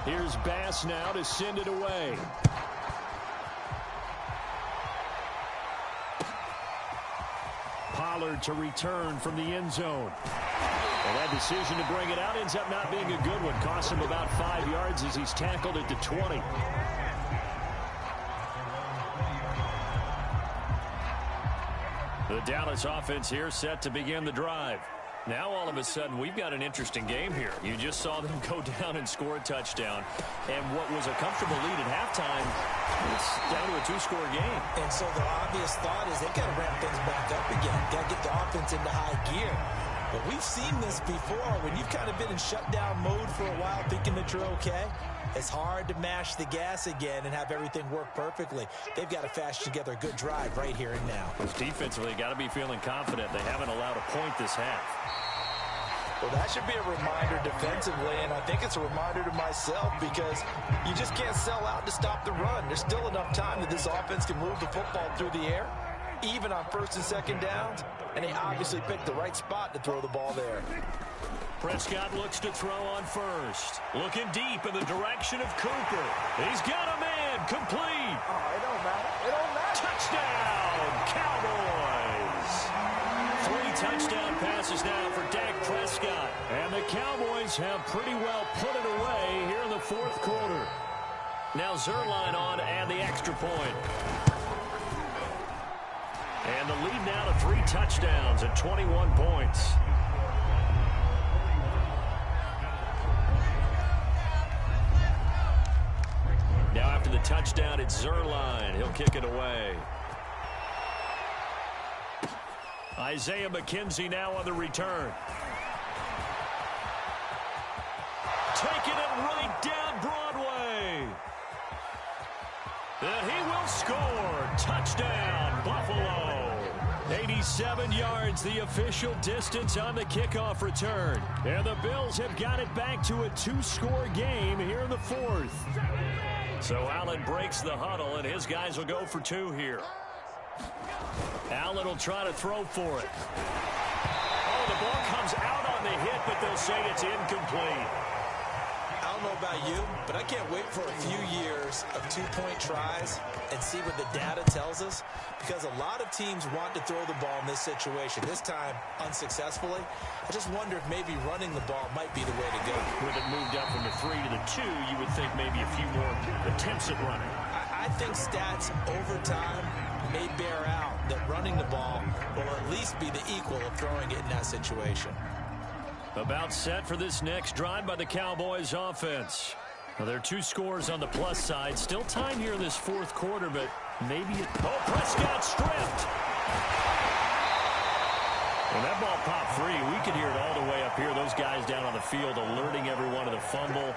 Here's Bass now to send it away. Pollard to return from the end zone. And that decision to bring it out ends up not being a good one. Costs him about 5 yards as he's tackled at the 20. The Dallas offense here set to begin the drive. Now all of a sudden we've got an interesting game here. You just saw them go down and score a touchdown. And what was a comfortable lead at halftime, it's down to a two-score game. And so the obvious thought is they've got to ramp things back up again. Got to get the offense into high gear. But we've seen this before. When you've kind of been in shutdown mode for a while thinking that you're okay, it's hard to mash the gas again and have everything work perfectly. They've got to fashion together a good drive right here and now. Defensively, got to be feeling confident. They haven't allowed a point this half. Well, that should be a reminder defensively, and I think it's a reminder to myself because you just can't sell out to stop the run. There's still enough time that this offense can move the football through the air, even on first and second downs, and they obviously picked the right spot to throw the ball there. Prescott looks to throw on first. Looking deep in the direction of Cooper. He's got a man. Complete. Oh, it don't matter. It don't matter. Touchdown, Cowboys. 3 touchdown passes now for Dak Prescott. And the Cowboys have pretty well put it away here in the fourth quarter. Now Zerline on and the extra point. And the lead now to 3 touchdowns at 21 points. Now after the touchdown, it's Zerline. He'll kick it away. Isaiah McKenzie now on the return. Taking it right down Broadway. And he will score. Touchdown, Buffalo. 87 yards, the official distance on the kickoff return. And the Bills have got it back to a 2-score game here in the fourth. So Allen breaks the huddle, and his guys will go for 2 here. Allen will try to throw for it. Oh, the ball comes out on the hit, but they'll say it's incomplete. I don't know about you, but I can't wait for a few years of 2-point tries and see what the data tells us, because a lot of teams want to throw the ball in this situation. This time, unsuccessfully. I just wonder if maybe running the ball might be the way to go. With it moved up from the 3 to the 2, you would think maybe a few more attempts at running. I think stats over time may bear out that running the ball will at least be the equal of throwing it in that situation. About set for this next drive by the Cowboys offense. Well, there are 2 scores on the plus side. Still time here in this fourth quarter, but maybe it... Oh, Prescott stripped. When that ball popped free, we could hear it all the way up here. Those guys down on the field alerting everyone of the fumble.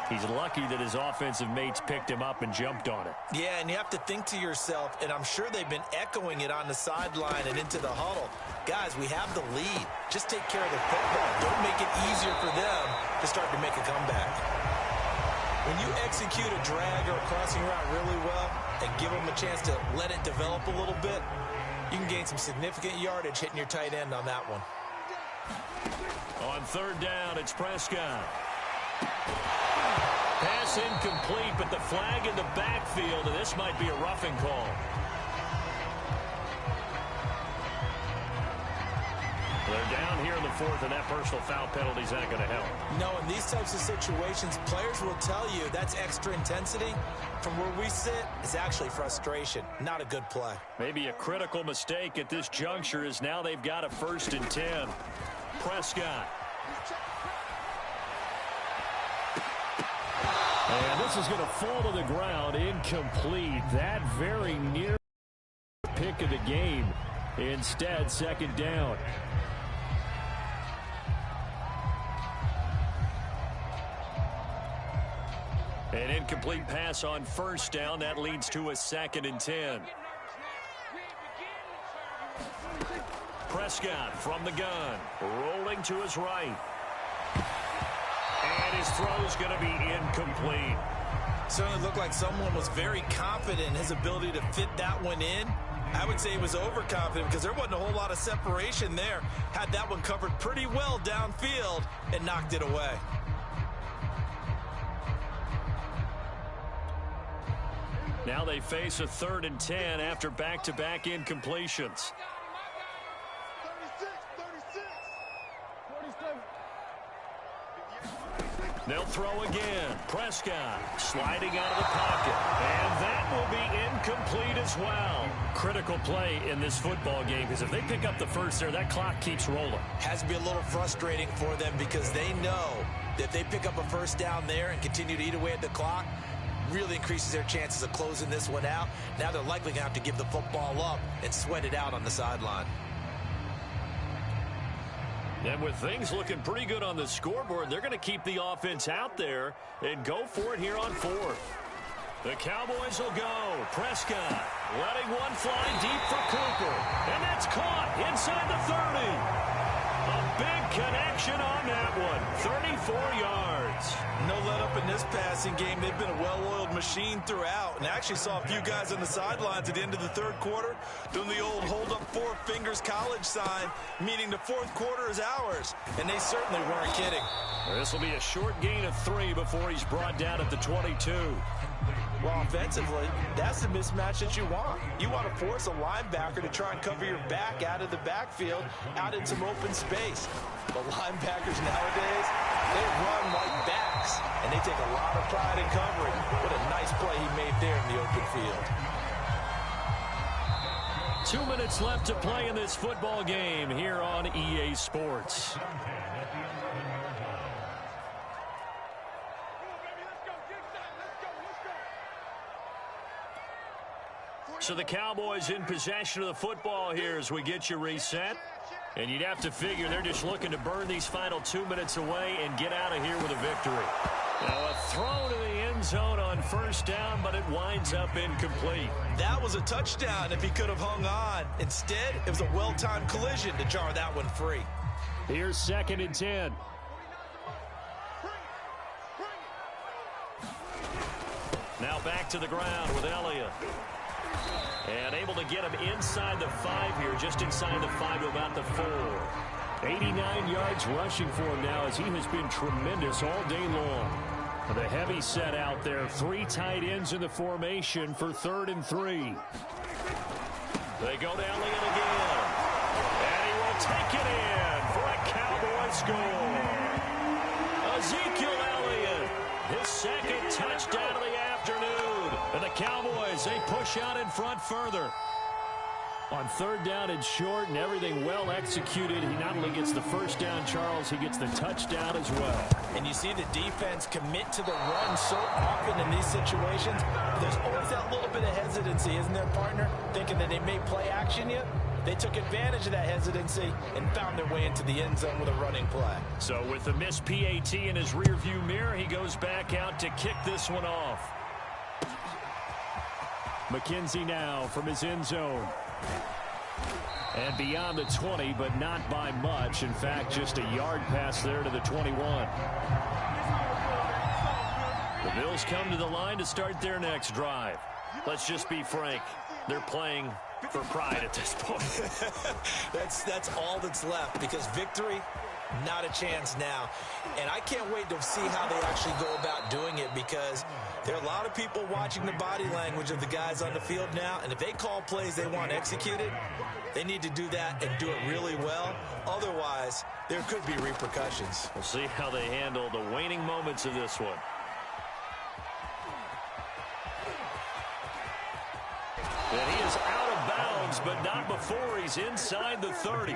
He's lucky that his offensive mates picked him up and jumped on it. Yeah, and you have to think to yourself, and I'm sure they've been echoing it on the sideline and into the huddle. Guys, we have the lead. Just take care of the football. Don't make it easier for them to start to make a comeback. When you execute a drag or a crossing route really well and give them a chance to let it develop a little bit, you can gain some significant yardage hitting your tight end on that one. On third down, it's Prescott. Pass incomplete, but the flag in the backfield, and this might be a roughing call. They're down here in the fourth, and that personal foul penalty is not going to help. No, in these types of situations, players will tell you that's extra intensity. From where we sit, it's actually frustration, not a good play. Maybe a critical mistake at this juncture is now they've got a 1st and 10. Prescott. And this is going to fall to the ground, incomplete. That very near pick of the game. Instead, 2nd down. An incomplete pass on 1st down. That leads to a 2nd and 10. Prescott from the gun, rolling to his right. And his throw's going to be incomplete. Certainly looked like someone was very confident in his ability to fit that one in. I would say he was overconfident because there wasn't a whole lot of separation there. Had that one covered pretty well downfield and knocked it away. Now they face a 3rd and 10 after back-to-back incompletions. 37. They'll throw again. Prescott sliding out of the pocket. And that will be incomplete as well. Critical play in this football game because if they pick up the first there, that clock keeps rolling. Has to be a little frustrating for them because they know that if they pick up a first down there and continue to eat away at the clock, really increases their chances of closing this one out. Now they're likely going to have to give the football up and sweat it out on the sideline. And with things looking pretty good on the scoreboard, they're going to keep the offense out there and go for it here on 4th. The Cowboys will go. Prescott letting one fly deep for Cooper. And that's caught inside the 30. A big connection on that one. 34 yards. No let up in this passing game. They've been a well-oiled machine throughout. And I actually saw a few guys on the sidelines at the end of the 3rd quarter doing the old hold up 4 fingers college sign, meaning the 4th quarter is ours. And they certainly weren't kidding. This will be a short gain of 3 before he's brought down at the 22. Well, offensively, that's the mismatch that you want. You want to force a linebacker to try and cover your back out of the backfield, out in some open space. The linebackers nowadays, they run like backs, and they take a lot of pride in covering. What a nice play he made there in the open field. 2 minutes left to play in this football game here on EA Sports. So the Cowboys in possession of the football here as we get you reset. And you'd have to figure they're just looking to burn these final 2 minutes away and get out of here with a victory. Now a throw to the end zone on first down, but it winds up incomplete. That was a touchdown if he could have hung on. Instead, it was a well-timed collision to jar that one free. Here's 2nd and 10. Now back to the ground with Elliott. And able to get him inside the 5 here, just inside the 5 to about the 4. 89 yards rushing for him now as he has been tremendous all day long. The heavy set out there, 3 tight ends in the formation for 3rd and 3. They go to Elliott again. And he will take it in for a Cowboy score. Ezekiel Elliott, his 2nd touchdown of the afternoon. And the Cowboys, they push out in front further. On 3rd down and short and everything well executed, he not only gets the first down, Charles, he gets the touchdown as well. And you see the defense commit to the run so often in these situations. There's always that little bit of hesitancy, isn't there, partner? Thinking that they may play action you. They took advantage of that hesitancy and found their way into the end zone with a running play. So with the missed PAT in his rearview mirror, he goes back out to kick this one off. McKenzie now from his end zone. And beyond the 20, but not by much. In fact, just a yard pass there to the 21. The Bills come to the line to start their next drive. Let's just be frank. They're playing for pride at this point. That's all that's left because victory, not a chance now. And I can't wait to see how they actually go about doing it because there are a lot of people watching the body language of the guys on the field now. And if they call plays they want executed, they need to do that and do it really well. Otherwise, there could be repercussions. We'll see how they handle the waning moments of this one. And he is out of bounds, but not before he's inside the 30.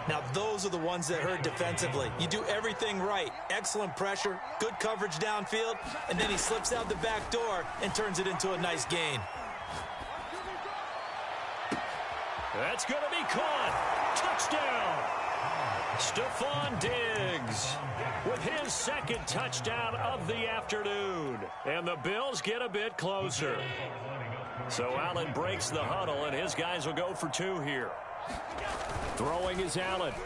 Now, those are the ones that hurt defensively. You do everything right. Excellent pressure, good coverage downfield, and then he slips out the back door and turns it into a nice gain. That's going to be caught. Touchdown. Stephon Diggs with his 2nd touchdown of the afternoon. And the Bills get a bit closer. So Allen breaks the huddle, and his guys will go for 2 here. Throwing is Allen. And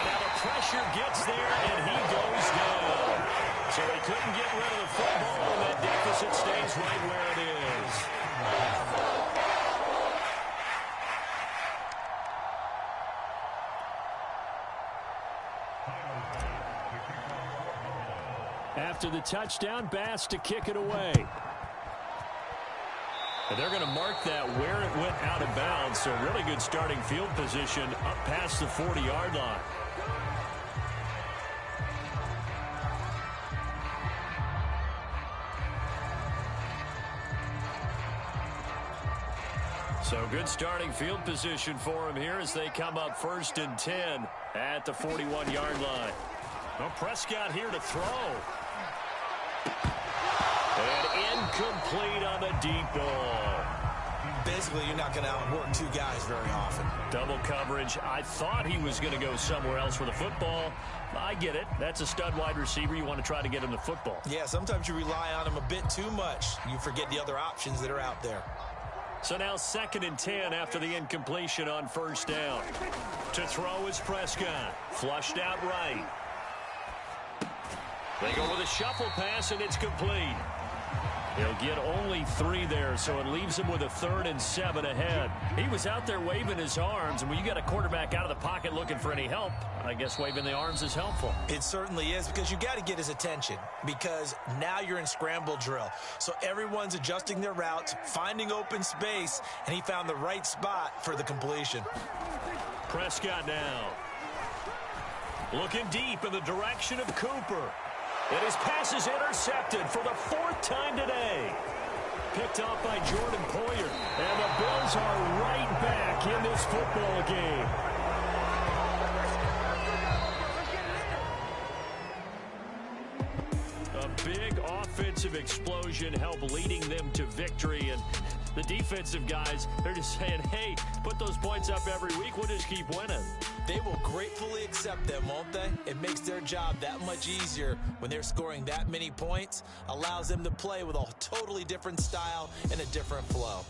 now the pressure gets there, and he goes down. So he couldn't get rid of the football, and that deficit stays right where it is. After the touchdown, Bass to kick it away. And they're going to mark that where it went out of bounds. So really good starting field position up past the 40-yard line. So good starting field position for him here as they come up 1st and 10 at the 41-yard line. Well, Prescott here to throw. And incomplete on the deep ball. Basically, you're not going to outwork two guys very often. Double coverage. I thought he was going to go somewhere else with the football. I get it. That's a stud wide receiver. You want to try to get him the football. Yeah, sometimes you rely on him a bit too much. You forget the other options that are out there. So now 2nd and 10 after the incompletion on 1st down. To throw is Prescott. Flushed out right. They go with a shuffle pass, and it's complete. He'll get only 3 there, so it leaves him with a 3rd and 7 ahead. He was out there waving his arms, and when you got a quarterback out of the pocket looking for any help, I guess waving the arms is helpful. It certainly is, because you got to get his attention, because now you're in scramble drill. So everyone's adjusting their routes, finding open space, and he found the right spot for the completion. Prescott now. Looking deep in the direction of Cooper. And his pass is intercepted for the 4th time today. Picked off by Jordan Poyer. And the Bills are right back in this football game. A big offensive explosion helped leading them to victory. And the defensive guys, they're just saying, hey, put those points up every week. We'll just keep winning. They will gratefully accept them, won't they? It makes their job that much easier when they're scoring that many points. Allows them to play with a totally different style and a different flow.